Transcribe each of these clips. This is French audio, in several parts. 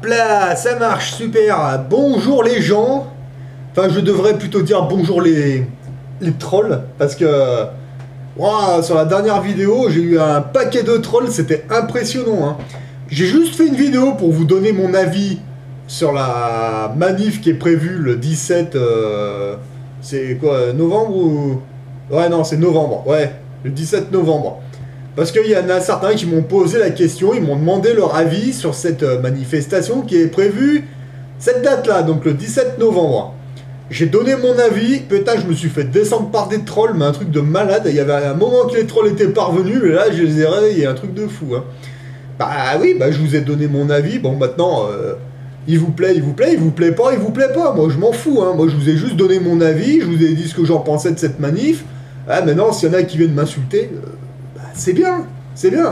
Hop là, ça marche, super. Bonjour les gens. Enfin, je devrais plutôt dire bonjour les trolls. Parce que, wow, sur la dernière vidéo, j'ai eu un paquet de trolls, c'était impressionnant. Hein. J'ai juste fait une vidéo pour vous donner mon avis sur la manif qui est prévue le 17... c'est quoi, novembre ou... Ouais, non, c'est novembre, ouais, le 17 novembre. Parce qu'il y en a certains qui m'ont posé la question, ils m'ont demandé leur avis sur cette manifestation qui est prévue cette date-là, donc le 17 novembre. J'ai donné mon avis, putain, je me suis fait descendre par des trolls, mais un truc de malade. Il y avait un moment que les trolls étaient parvenus, mais là, je les ai réveillés, un truc de fou. Hein. Bah oui, bah je vous ai donné mon avis, bon, maintenant, il vous plaît, il vous plaît, il vous plaît pas, il vous plaît pas. Moi, je m'en fous, hein. Moi, je vous ai juste donné mon avis, je vous ai dit ce que j'en pensais de cette manif. Ah, maintenant, s'il y en a qui viennent m'insulter... c'est bien,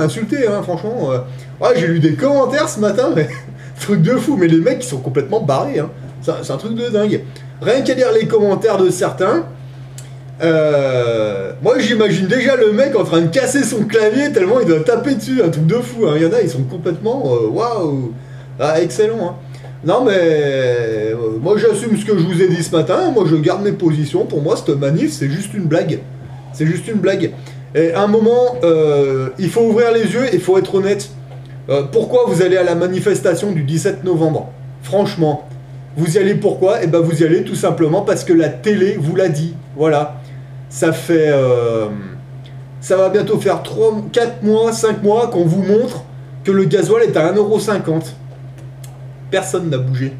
insulter, hein, franchement. Ouais, j'ai lu des commentaires ce matin, mais truc de fou, mais les mecs, ils sont complètement barrés, hein. C'est un truc de dingue. Rien qu'à lire les commentaires de certains, moi, j'imagine déjà le mec en train de casser son clavier tellement il doit taper dessus, un truc de fou, hein. Il y en a, ils sont complètement, waouh, ah, excellent, hein. Non, mais moi, j'assume ce que je vous ai dit ce matin, moi, je garde mes positions. Pour moi, cette manif, c'est juste une blague. C'est juste une blague. Et à un moment, il faut ouvrir les yeux et il faut être honnête. Pourquoi vous allez à la manifestation du 17 novembre? Franchement, vous y allez pourquoi? Eh ben vous y allez tout simplement parce que la télé vous l'a dit. Voilà. Ça fait... ça va bientôt faire 3, 4 mois, 5 mois qu'on vous montre que le gasoil est à 1,50 €. Personne n'a bougé.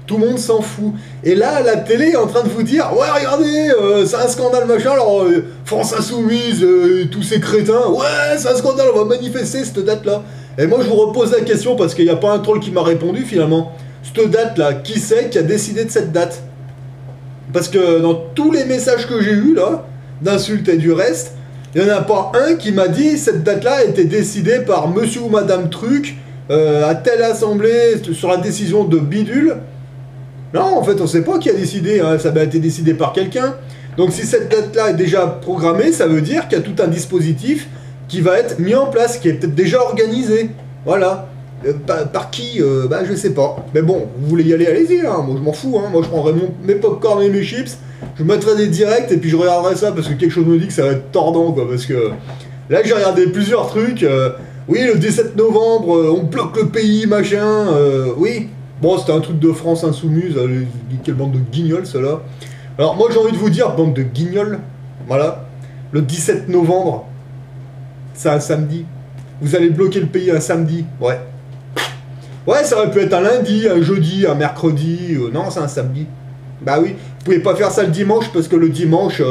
Tout le monde s'en fout. Et là, la télé est en train de vous dire « Ouais, regardez, c'est un scandale, machin, alors France Insoumise, tous ces crétins, ouais, c'est un scandale, on va manifester cette date-là. » Et moi, je vous repose la question, parce qu'il n'y a pas un troll qui m'a répondu, finalement. Cette date-là, qui c'est qui a décidé de cette date? Parce que dans tous les messages que j'ai eus, là, d'insultes et du reste, il n'y en a pas un qui m'a dit « Cette date-là a été décidée par monsieur ou madame Truc, à telle assemblée, sur la décision de bidule. » Non, en fait, on ne sait pas qui a décidé, hein. Ça a été décidé par quelqu'un. Donc si cette date-là est déjà programmée, ça veut dire qu'il y a tout un dispositif qui va être mis en place, qui est peut-être déjà organisé. Voilà. Par qui bah, je sais pas. Mais bon, vous voulez y aller, allez-y, hein. Moi, je m'en fous, hein. Moi, je prendrai mes popcorn et mes chips, je mettrai des directs, et puis je regarderai ça, parce que quelque chose me dit que ça va être tordant, quoi. Parce que là, j'ai regardé plusieurs trucs. Oui, le 17 novembre, on bloque le pays, machin. Oui. Bon, c'était un truc de France Insoumise, quelle bande de guignols, ceux-là. Alors, moi, j'ai envie de vous dire, bande de guignols, voilà, le 17 novembre, c'est un samedi. Vous allez bloquer le pays un samedi, ouais. Ouais, ça aurait pu être un lundi, un jeudi, un mercredi, non, c'est un samedi. Bah oui, vous pouvez pas faire ça le dimanche, parce que le dimanche, y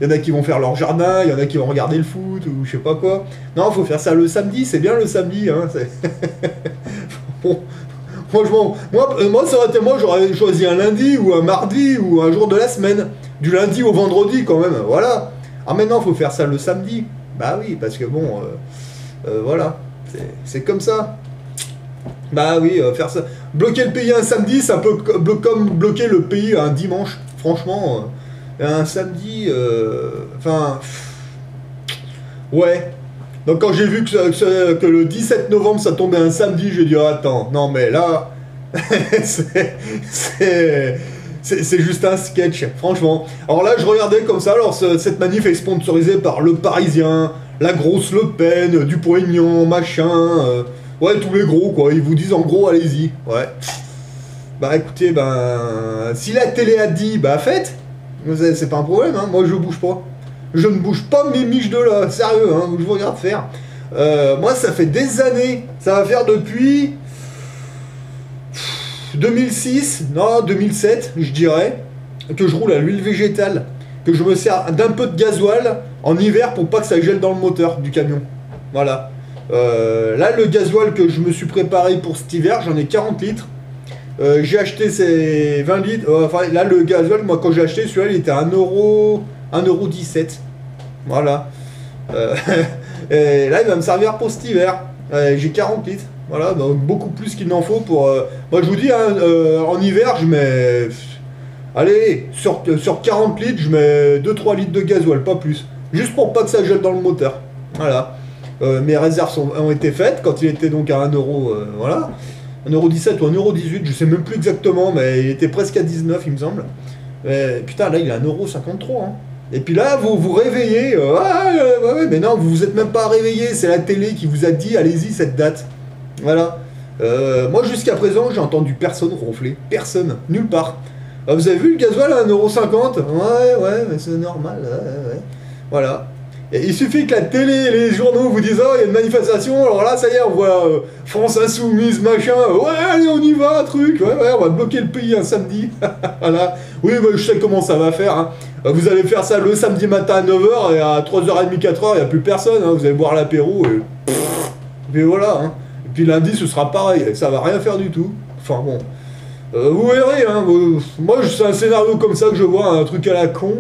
en a qui vont faire leur jardin, il y en a qui vont regarder le foot, ou je sais pas quoi. Non, faut faire ça le samedi, c'est bien le samedi, hein, bon... Franchement, moi, ça aurait été moi, j'aurais choisi un lundi ou un mardi ou un jour de la semaine. Du lundi au vendredi quand même, voilà. Ah maintenant, il faut faire ça le samedi. Bah oui, parce que bon, voilà, c'est comme ça. Bah oui, faire ça. Bloquer le pays un samedi, ça peut comme bloquer le pays un dimanche. Franchement, un samedi, enfin... ouais. Donc quand j'ai vu que le 17 novembre ça tombait un samedi, j'ai dit oh, attends, non mais là, c'est juste un sketch, franchement. Alors là je regardais comme ça, alors cette manif est sponsorisée par Le Parisien, la grosse Le Pen, Dupont-Aignan, machin, ouais tous les gros quoi, ils vous disent en gros allez-y, ouais. Bah écoutez, si la télé a dit, bah faites, c'est pas un problème, hein, moi je bouge pas. Je ne bouge pas mes miches de là, sérieux, hein, je vous regarde faire. Moi, ça fait des années, ça va faire depuis 2006, non, 2007, je dirais, que je roule à l'huile végétale, que je me sers d'un peu de gasoil en hiver pour pas que ça gèle dans le moteur du camion. Voilà. Là, le gasoil que je me suis préparé pour cet hiver, j'en ai 40 litres. J'ai acheté ces 20 litres, enfin là, le gasoil, moi, quand j'ai acheté, celui-là, il était à 1,17 €. Voilà. Et là, il va me servir pour cet hiver. J'ai 40 litres. Voilà, donc beaucoup plus qu'il n'en faut pour... Moi, je vous dis, hein, en hiver, je mets... Allez, sur 40 litres, je mets 2-3 litres de gasoil, pas plus. Juste pour pas que ça gèle dans le moteur. Voilà. Mes réserves ont été faites quand il était donc à 1 €. Voilà. 1,17€ ou 1,18€, je sais même plus exactement, mais il était presque à 19, il me semble. Et, putain, là, il est à 1,53€. Hein. Et puis là, vous vous réveillez. Ouais, mais non, vous vous êtes même pas réveillé. C'est la télé qui vous a dit, allez-y, cette date. Voilà. Moi, jusqu'à présent, j'ai entendu personne ronfler. Personne. Nulle part. Vous avez vu le gasoil à 1,50€? Ouais, mais c'est normal. Ouais. Voilà. Et il suffit que la télé et les journaux vous disent, oh, il y a une manifestation, alors là, ça y est, on voit France Insoumise, machin, ouais, allez, on y va, truc, ouais, on va bloquer le pays un samedi. Voilà. Oui, bah, je sais comment ça va faire. Hein. Vous allez faire ça le samedi matin à 9h et à 3h30, 4h, il n'y a plus personne. Hein. Vous allez boire l'apéro et voilà. Hein. Et puis lundi, ce sera pareil, ça va rien faire du tout. Enfin bon. Vous verrez, hein, moi c'est un scénario comme ça que je vois, un truc à la con,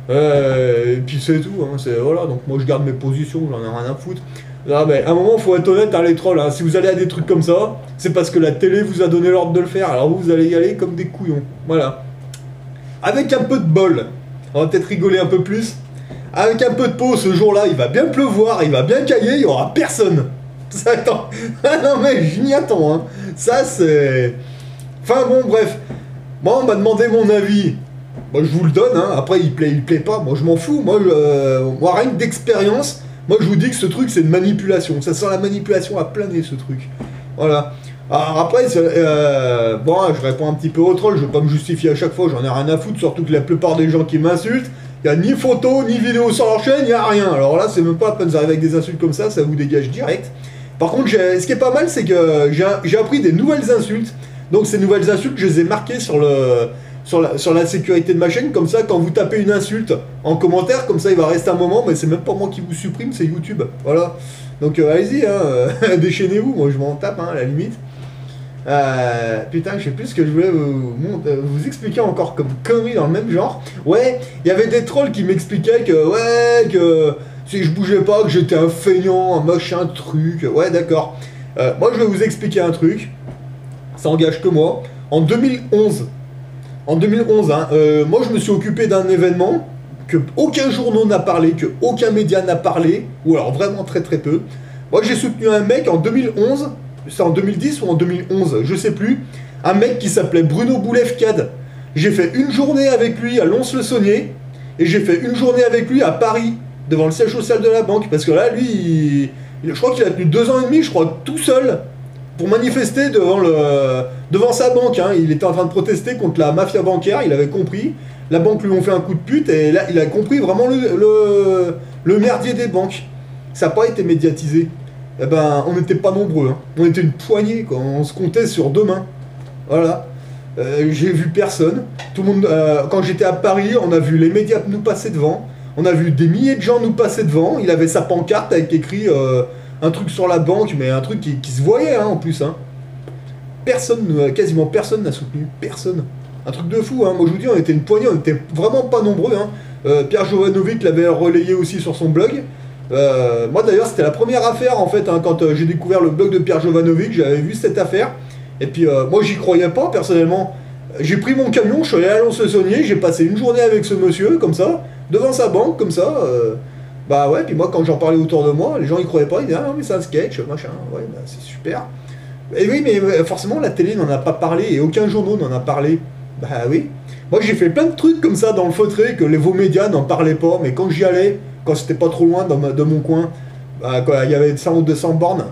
et puis c'est tout, hein, voilà, donc moi je garde mes positions, j'en ai rien à foutre. Là, mais à un moment, faut être honnête, hein, les trolls, hein, si vous allez à des trucs comme ça, c'est parce que la télé vous a donné l'ordre de le faire, alors vous allez y aller comme des couillons, voilà. Avec un peu de bol, on va peut-être rigoler un peu plus, avec un peu de peau, ce jour-là, il va bien pleuvoir, il va bien cailler, il y aura personne. Ça, attends, ah non mais je m'y attends, hein. Ça c'est... Enfin bon, bref, moi on m'a demandé mon avis, moi je vous le donne, hein. Après il plaît pas, moi je m'en fous, moi rien que d'expérience, moi je vous dis que ce truc c'est une manipulation, ça sent la manipulation à planer ce truc, voilà. Alors après, bon, je réponds un petit peu au troll, je vais pas me justifier à chaque fois, j'en ai rien à foutre, surtout que la plupart des gens qui m'insultent, il n'y a ni photo, ni vidéo sur leur chaîne, il n'y a rien, alors là c'est même pas la peine d'arriver avec des insultes comme ça vous dégage direct. Par contre, ce qui est pas mal, c'est que j'ai appris des nouvelles insultes. Donc ces nouvelles insultes, je les ai marquées sur la sécurité de ma chaîne, comme ça quand vous tapez une insulte en commentaire, comme ça il va rester un moment, mais c'est même pas moi qui vous supprime, c'est YouTube, voilà. Donc allez-y, hein, déchaînez-vous, moi je m'en tape, hein, à la limite. Putain, je sais plus ce que je voulais vous expliquer encore comme connerie dans le même genre. Ouais, il y avait des trolls qui m'expliquaient que si je bougeais pas, que j'étais un feignant, un machin truc, ouais d'accord. Moi je vais vous expliquer un truc. Ça engage que moi. En 2011, hein, moi je me suis occupé d'un événement que aucun journal n'a parlé, que aucun média n'a parlé, ou alors vraiment très très peu. Moi j'ai soutenu un mec en 2011, c'est en 2010 ou en 2011, je sais plus, un mec qui s'appelait Bruno Boulefcade. J'ai fait une journée avec lui à Lons-le-Saunier, et j'ai fait une journée avec lui à Paris, devant le siège social de la banque, parce que là lui, je crois qu'il a tenu 2 ans et demi, je crois, tout seul, pour manifester devant sa banque. Hein. Il était en train de protester contre la mafia bancaire, il avait compris. La banque lui ont fait un coup de pute et là, il a compris vraiment le merdier des banques. Ça n'a pas été médiatisé. Eh ben, on n'était pas nombreux. Hein. On était une poignée, quoi. On se comptait sur 2 mains. Voilà. J'ai vu personne. Tout le monde, quand j'étais à Paris, on a vu les médias nous passer devant. On a vu des milliers de gens nous passer devant. Il avait sa pancarte avec écrit... un truc sur la banque, mais un truc qui se voyait, hein, en plus. Hein. Quasiment personne n'a soutenu. Personne. Un truc de fou, hein. Moi je vous dis, on était une poignée, on était vraiment pas nombreux. Hein. Pierre Jovanovic l'avait relayé aussi sur son blog. Moi d'ailleurs, c'était la première affaire, en fait, hein, quand j'ai découvert le blog de Pierre Jovanovic, j'avais vu cette affaire. Et puis, moi j'y croyais pas, personnellement. J'ai pris mon camion, je suis allé à Lons-le-Saunier, j'ai passé une journée avec ce monsieur, comme ça, devant sa banque, comme ça. Bah ouais, puis moi quand j'en parlais autour de moi, les gens y croyaient pas, ils disaient ah non mais c'est un sketch, machin, ouais bah c'est super. Et oui mais forcément la télé n'en a pas parlé et aucun journal n'en a parlé. Bah oui. Moi j'ai fait plein de trucs comme ça dans le feutré que vos médias n'en parlaient pas, mais quand j'y allais, quand c'était pas trop loin de mon coin, bah, quand il y avait 100 ou 200 bornes,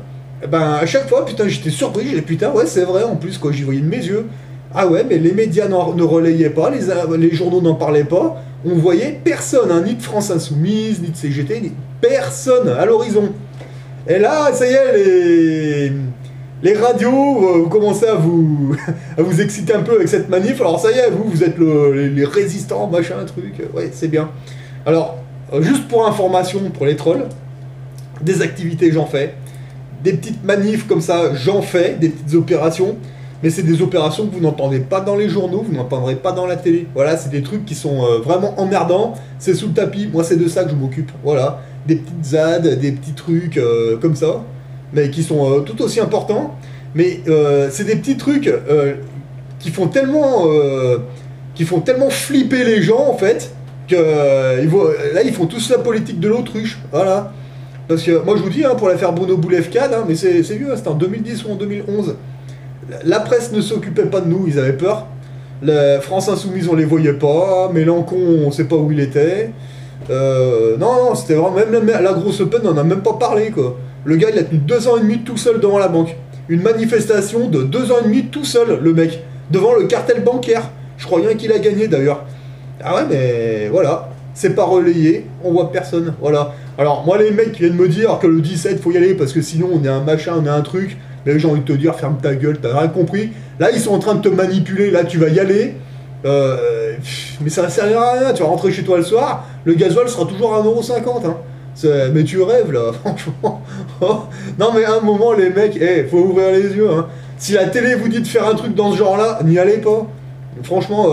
ben à chaque fois putain j'étais surpris, j'ai dit putain ouais c'est vrai en plus quoi, j'y voyais de mes yeux. Ah ouais mais les médias ne relayaient pas, les journaux n'en parlaient pas. On voyait personne, hein, ni de France Insoumise, ni de CGT, ni personne à l'horizon. Et là, ça y est, les radios, vous commencez à vous exciter un peu avec cette manif. Alors ça y est, vous êtes les résistants, machin, truc. Ouais, c'est bien. Alors, juste pour information, pour les trolls, des activités, j'en fais. Des petites manifs comme ça, j'en fais. Des petites opérations. Mais c'est des opérations que vous n'entendez pas dans les journaux, vous n'entendrez pas dans la télé. Voilà, c'est des trucs qui sont vraiment emmerdants, c'est sous le tapis. Moi, c'est de ça que je m'occupe. Voilà, des petites ZAD, des petits trucs comme ça, mais qui sont tout aussi importants. Mais c'est des petits trucs qui font tellement flipper les gens, en fait, que là, ils font tous la politique de l'autruche. Voilà. Parce que, moi, je vous dis, hein, pour l'affaire Bruno Boulefcade, hein, mais c'est vieux, hein, c'était en 2010 ou en 2011. La presse ne s'occupait pas de nous, ils avaient peur. La France Insoumise, on les voyait pas. Mélenchon, on sait pas où il était. Non, c'était vraiment... Même la grosse Open, on en a même pas parlé, quoi. Le gars, il a tenu 2 ans et demi tout seul devant la banque. Une manifestation de 2 ans et demi tout seul, le mec. Devant le cartel bancaire. Je crois bien qu'il a gagné, d'ailleurs. Ah ouais, mais voilà. C'est pas relayé, on voit personne. Voilà. Alors, moi, les mecs qui viennent me dire que le 17, faut y aller parce que sinon, on est un machin, on est un truc... Mais j'ai envie de te dire, ferme ta gueule, t'as rien compris. Là, ils sont en train de te manipuler, là, tu vas y aller. Mais ça ne sert à rien, tu vas rentrer chez toi le soir, le gasoil sera toujours à 1,50 €. Hein. Mais tu rêves, là, franchement. Non, mais à un moment, les mecs, faut ouvrir les yeux. Hein. Si la télé vous dit de faire un truc dans ce genre-là, n'y allez pas. Franchement,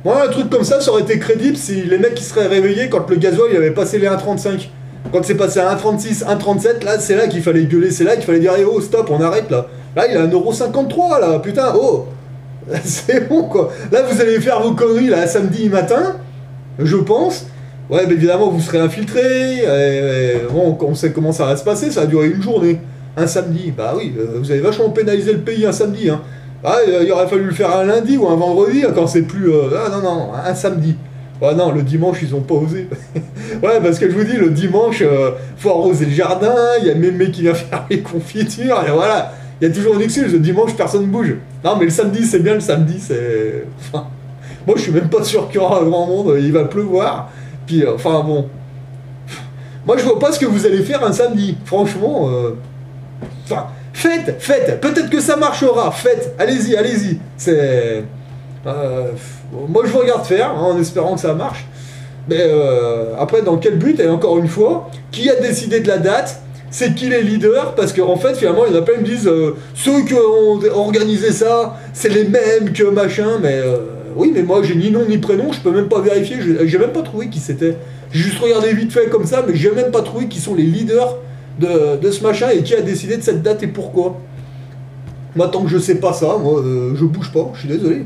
moi, un truc comme ça aurait été crédible si les mecs qui seraient réveillés quand le gasoil il avait passé les 1,35. Quand c'est passé à 1,36, 1,37, là, c'est là qu'il fallait gueuler, c'est là qu'il fallait dire, oh, stop, on arrête, là. Là, il est à 1,53 €, là, putain, oh. C'est bon, quoi. Là, vous allez faire vos conneries, là, samedi matin, je pense. Ouais, mais évidemment, vous serez infiltrés. Bon, on sait comment ça va se passer, ça va durer une journée. Un samedi, bah oui, vous avez vachement pénalisé le pays un samedi, hein. Ah, il aurait fallu le faire un lundi ou un vendredi, quand c'est plus... Ah, non, un samedi. Ah non, le dimanche, ils ont pas osé. Ouais, parce que je vous dis, le dimanche, faut arroser le jardin, il y a Mémé qui vient faire les confitures, et voilà. Il y a toujours une excuse, le dimanche, personne ne bouge. Non, mais le samedi, c'est bien, le samedi, c'est... Enfin, moi, je suis même pas sûr qu'il y aura un grand monde, il va pleuvoir. Puis, enfin, bon... Moi, je vois pas ce que vous allez faire un samedi. Franchement, enfin, faites. Peut-être que ça marchera, faites. Allez-y. C'est... moi, je vous regarde faire, hein, en espérant que ça marche. Mais après, dans quel but? Et encore une fois, qui a décidé de la date? C'est qui les leaders? Parce qu'en fait, finalement, il y en a plein qui me disent ceux qui ont organisé ça, c'est les mêmes que machin. Mais oui, mais moi, j'ai ni nom ni prénom, je peux même pas vérifier. J'ai même pas trouvé qui c'était. J'ai juste regardé vite fait comme ça, mais j'ai même pas trouvé qui sont les leaders de ce machin et qui a décidé de cette date et pourquoi. Moi, tant que je sais pas ça, moi, je bouge pas, je suis désolé.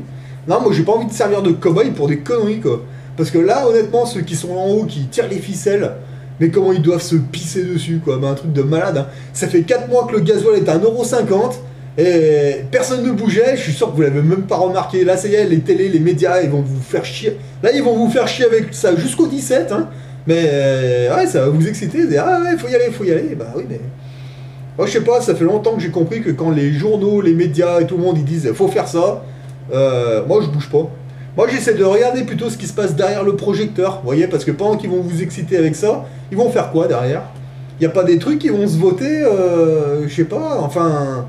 Non, moi, j'ai pas envie de servir de cobaye pour des conneries, quoi. Parce que là, honnêtement, ceux qui sont en haut, qui tirent les ficelles, mais comment ils doivent se pisser dessus, quoi. Mais un truc de malade, hein. Ça fait 4 mois que le gasoil est à 1,50 €, et personne ne bougeait, je suis sûr que vous l'avez même pas remarqué. Là, ça y est, les télés, les médias, ils vont vous faire chier. Là, ils vont vous faire chier avec ça jusqu'au 17, hein. Mais, ouais, ça va vous exciter, dire, ah ouais, faut y aller, bah oui, mais... Moi, je sais pas, ça fait longtemps que j'ai compris que quand les journaux, les médias et tout le monde, ils disent, faut faire ça, moi, je bouge pas. Moi, j'essaie de regarder plutôt ce qui se passe derrière le projecteur, vous voyez, parce que pendant qu'ils vont vous exciter avec ça, ils vont faire quoi derrière? Il n'y a pas des trucs qui vont se voter, je sais pas, enfin...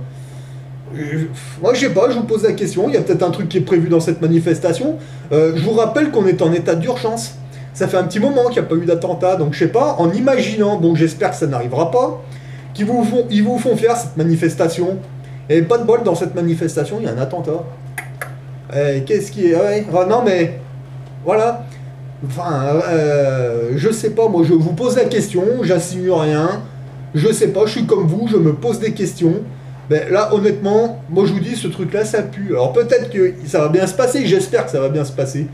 Moi, je sais pas, je vous pose la question, il y a peut-être un truc qui est prévu dans cette manifestation. Je vous rappelle qu'on est en état d'urgence. Ça fait un petit moment qu'il n'y a pas eu d'attentat, donc je sais pas, en imaginant, bon, j'espère que ça n'arrivera pas, ils vous font faire cette manifestation. Et pas de bol, dans cette manifestation, il y a un attentat. Qu'est-ce qui est... Ouais, non mais... Voilà. Enfin, je sais pas, moi je vous pose la question, j'insinue rien. Je sais pas, je suis comme vous, je me pose des questions. Mais là, honnêtement, moi je vous dis, ce truc-là, ça pue. Alors peut-être que ça va bien se passer, j'espère que ça va bien se passer.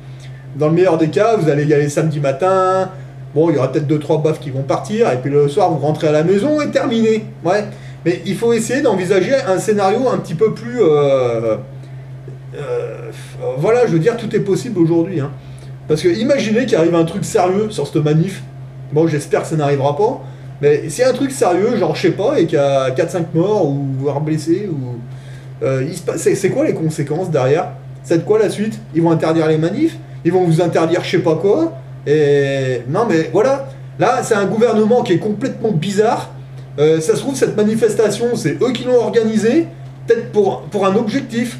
Dans le meilleur des cas, vous allez y aller samedi matin. Bon, il y aura peut-être 2-3 baffes qui vont partir, et puis le soir, vous rentrez à la maison et terminé. Ouais. Mais il faut essayer d'envisager un scénario un petit peu plus... voilà, je veux dire, tout est possible aujourd'hui. Hein. Parce que imaginez qu'il arrive un truc sérieux sur cette manif. Bon, j'espère que ça n'arrivera pas. Mais s'il y a un truc sérieux, genre, je sais pas, et qu'il y a 4-5 morts, ou voire blessés, ou... c'est quoi les conséquences derrière? C'est de quoi la suite? Ils vont interdire les manifs? Ils vont vous interdire je sais pas quoi? Et... Non, mais voilà. Là, c'est un gouvernement qui est complètement bizarre. Ça se trouve, cette manifestation, c'est eux qui l'ont organisée, peut-être pour un objectif.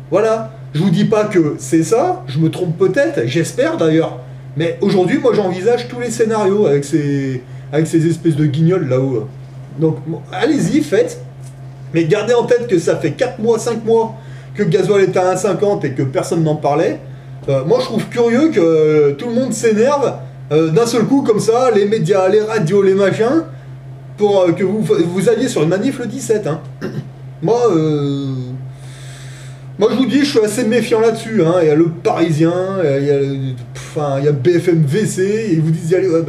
Voilà. Je vous dis pas que c'est ça, je me trompe peut-être, j'espère d'ailleurs. Mais aujourd'hui, moi, j'envisage tous les scénarios avec ces espèces de guignols là-haut. Donc, bon, allez-y, faites. Mais gardez en tête que ça fait 4 mois, 5 mois que le gasoil est à 1,50 et que personne n'en parlait. Moi, je trouve curieux que tout le monde s'énerve d'un seul coup, comme ça, les médias, les radios, les machins, pour que vous alliez sur une manif le 17. Hein. Moi, je vous dis, je suis assez méfiant là-dessus. Hein. Il y a le Parisien, il y a BFM VC, et ils vous disent, allez, ouais,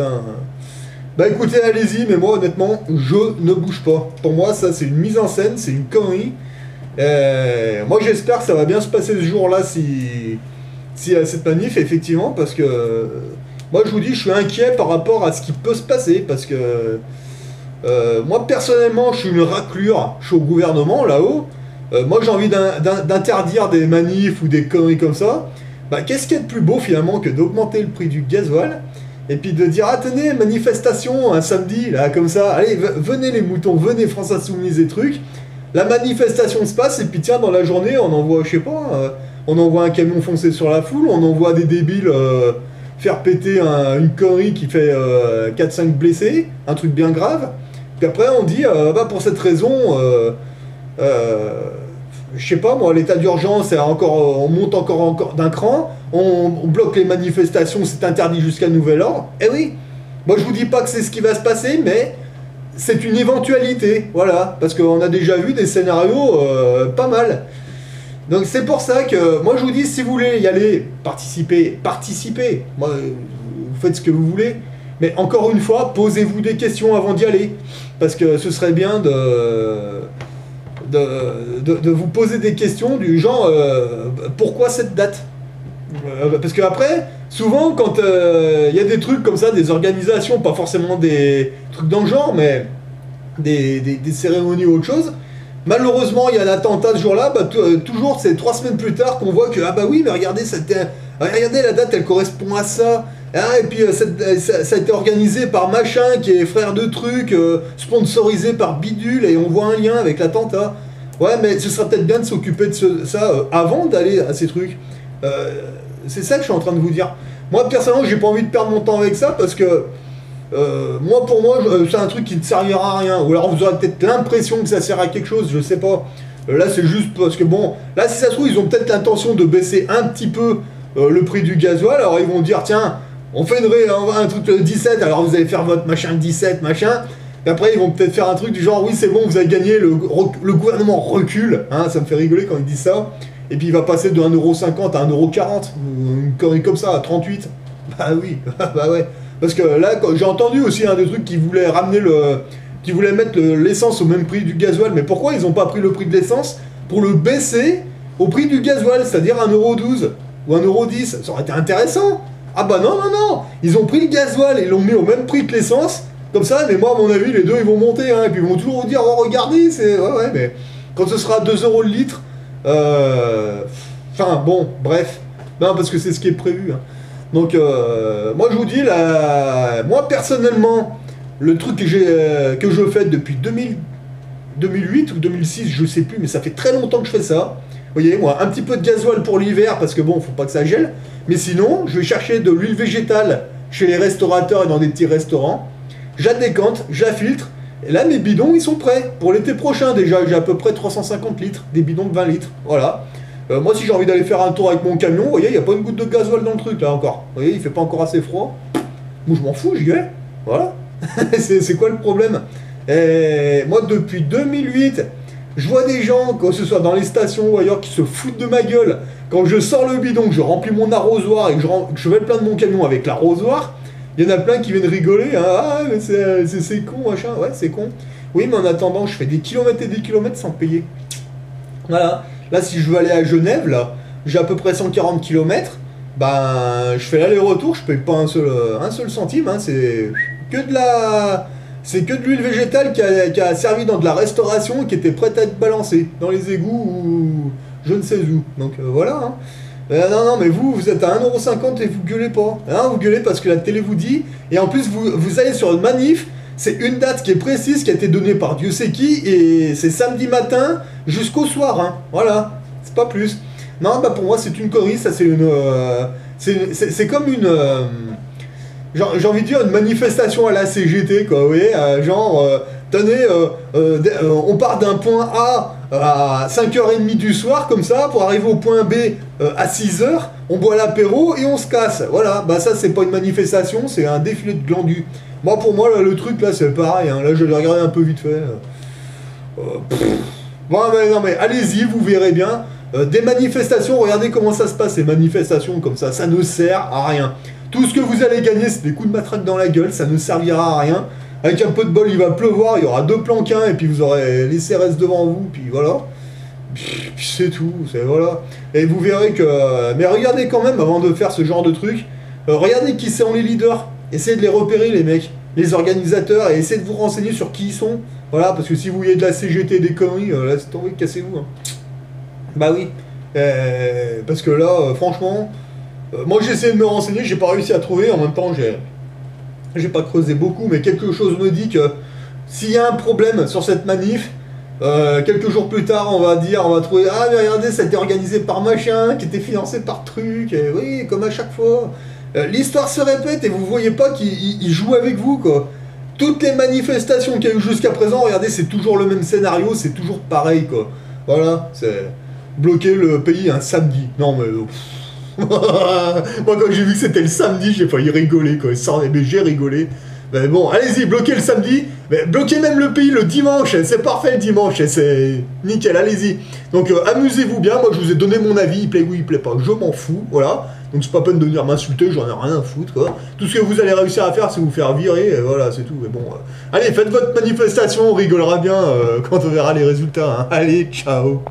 bah écoutez, allez-y, mais moi, honnêtement, je ne bouge pas. Pour moi, ça, c'est une mise en scène, c'est une connerie. Moi j'espère que ça va bien se passer ce jour-là si cette manif, effectivement, parce que moi je vous dis, je suis inquiet par rapport à ce qui peut se passer, parce que moi personnellement, je suis une raclure, je suis au gouvernement là-haut. Moi j'ai envie d'interdire des manifs ou des conneries comme ça. Bah, qu'est-ce qu'il y a de plus beau finalement que d'augmenter le prix du gasoil et puis de dire, ah tenez, manifestation un samedi, là, comme ça, allez, venez les moutons, venez France Insoumise et trucs. La manifestation se passe, et puis tiens, dans la journée, on envoie, je sais pas, on envoie un camion foncer sur la foule, on envoie des débiles faire péter une connerie qui fait 4-5 blessés, un truc bien grave. Puis après, on dit, bah, pour cette raison, je sais pas moi, l'état d'urgence, on monte encore d'un cran, on bloque les manifestations, c'est interdit jusqu'à nouvel ordre. Eh oui, moi je vous dis pas que c'est ce qui va se passer, mais c'est une éventualité, voilà, parce qu'on a déjà vu des scénarios pas mal. Donc c'est pour ça que moi je vous dis, si vous voulez y aller, participez. Moi, vous faites ce que vous voulez, mais encore une fois, posez-vous des questions avant d'y aller, parce que ce serait bien de vous poser des questions du genre pourquoi cette date, parce que après souvent quand il y a des trucs comme ça, des organisations, pas forcément des trucs dans le genre, mais des cérémonies ou autre chose, malheureusement il y a un attentat ce jour-là, bah, toujours c'est 3 semaines plus tard qu'on voit que ah bah oui mais regardez, regardez la date elle correspond à ça. Ah, et puis ça a été organisé par machin qui est frère de truc, sponsorisé par bidule, et on voit un lien avec l'attentat. Ouais, mais ce serait peut-être bien de s'occuper de ça avant d'aller à ces trucs. C'est ça que je suis en train de vous dire. Moi personnellement j'ai pas envie de perdre mon temps avec ça, parce que pour moi c'est un truc qui ne servira à rien. Ou alors vous aurez peut-être l'impression que ça sert à quelque chose, je sais pas. Là c'est juste parce que bon, là si ça se trouve ils ont peut-être l'intention de baisser un petit peu le prix du gasoil, alors ils vont dire tiens, on fait un truc le 17, alors vous allez faire votre machin 17, machin. Et après, ils vont peut-être faire un truc du genre, oui, c'est bon, vous avez gagné, le gouvernement recule. Hein, ça me fait rigoler quand ils disent ça. Et puis il va passer de 1,50€ à 1,40€. Une connerie comme ça, à 38. Bah oui, bah ouais. Parce que là, j'ai entendu aussi des trucs qui voulaient ramener qui voulaient mettre l'essence au même prix du gasoil. Mais pourquoi ils n'ont pas pris le prix de l'essence pour le baisser au prix du gasoil, c'est-à-dire 1,12€ ou 1,10€? Ça aurait été intéressant. Ah bah non, ils ont pris le gasoil et l'ont mis au même prix que l'essence, comme ça, mais moi à mon avis les deux ils vont monter, hein, et puis ils vont toujours vous dire, oh regardez, c'est... Ouais, mais quand ce sera 2€ le litre, enfin bon, bref, non, parce que c'est ce qui est prévu, hein. Donc moi je vous dis, moi personnellement, le truc que je fais depuis 2008 ou 2006, je sais plus, mais ça fait très longtemps que je fais ça. Vous voyez, moi, un petit peu de gasoil pour l'hiver, parce que bon, faut pas que ça gèle. Mais sinon, je vais chercher de l'huile végétale chez les restaurateurs et dans des petits restaurants. Je la décante, je la filtre. Et là, mes bidons, ils sont prêts. Pour l'été prochain, déjà, j'ai à peu près 350 litres. Des bidons de 20 litres. Voilà. Moi, si j'ai envie d'aller faire un tour avec mon camion, vous voyez, il n'y a pas une goutte de gasoil dans le truc, là, encore. Vous voyez, il fait pas encore assez froid. Moi, je m'en fous, j'y vais. Voilà. C'est quoi le problème? Et moi, depuis 2008... je vois des gens, que ce soit dans les stations ou ailleurs, qui se foutent de ma gueule. Quand je sors le bidon, que je remplis mon arrosoir et que je vais plein de mon camion avec l'arrosoir, il y en a plein qui viennent rigoler. Hein. Ah, mais c'est con, machin. Ouais, c'est con. Oui, mais en attendant, je fais des kilomètres et des kilomètres sans payer. Voilà. Là, si je veux aller à Genève, là, j'ai à peu près 140 kilomètres. Ben, je fais l'aller-retour, je paye pas un seul centime. Hein. C'est que de l'huile végétale qui a servi dans de la restauration, qui était prête à être balancée dans les égouts ou je ne sais où. Donc voilà. Hein. Non, mais vous êtes à 1,50€ et vous gueulez pas. Hein, vous gueulez parce que la télé vous dit. Et en plus, vous allez sur une manif, c'est une date qui est précise, qui a été donnée par Dieu sait qui, et c'est samedi matin jusqu'au soir. Hein. Voilà, c'est pas plus. Non, bah pour moi, c'est une connerie, ça c'est une... c'est comme une... j'ai envie de dire une manifestation à la CGT, quoi, vous voyez, tenez, on part d'un point A à 5h30 du soir, comme ça, pour arriver au point B à 6h, on boit l'apéro et on se casse. Voilà, bah ça c'est pas une manifestation, c'est un défilé de glandus. Moi pour moi, là, le truc là c'est pareil, hein. Là je l'ai regardé un peu vite fait. Bon, mais non mais allez-y, vous verrez bien. Des manifestations, regardez comment ça se passe, ces manifestations comme ça ne sert à rien. Tout ce que vous allez gagner, c'est des coups de matraque dans la gueule, ça ne servira à rien. Avec un peu de bol, il va pleuvoir, il y aura 2 planquins, et puis vous aurez les CRS devant vous, puis voilà. Puis c'est tout, voilà. Et vous verrez que... Mais regardez quand même, avant de faire ce genre de truc, regardez qui sont les leaders. Essayez de les repérer, les mecs, les organisateurs, et essayez de vous renseigner sur qui ils sont. Voilà, parce que si vous voyez de la CGT, des conneries, là, c'est tombé, cassez-vous. Hein. Bah oui. Parce que là, franchement, moi j'ai essayé de me renseigner, j'ai pas réussi à trouver. En même temps, j'ai pas creusé beaucoup, mais quelque chose me dit que s'il y a un problème sur cette manif, quelques jours plus tard, on va trouver, ah mais regardez, ça a été organisé par machin, qui était financé par truc, et oui, comme à chaque fois. L'histoire se répète et vous voyez pas qu'ils jouent avec vous, quoi. Toutes les manifestations qu'il y a eu jusqu'à présent, regardez, c'est toujours le même scénario, c'est toujours pareil, quoi. Voilà, c'est bloquer le pays un samedi. Non mais... Moi quand j'ai vu que c'était le samedi, j'ai failli rigoler, quoi. Mais j'ai rigolé. Mais bon, allez-y, bloquez le samedi, mais bloquez même le pays le dimanche, c'est parfait le dimanche, c'est nickel, allez-y. Donc amusez-vous bien, moi je vous ai donné mon avis, il plaît ou il plaît pas, je m'en fous, voilà. Donc c'est pas peine de venir m'insulter, j'en ai rien à foutre, quoi. Tout ce que vous allez réussir à faire, c'est vous faire virer, et voilà, c'est tout. Mais bon, allez, faites votre manifestation, on rigolera bien quand on verra les résultats, hein. Allez, ciao.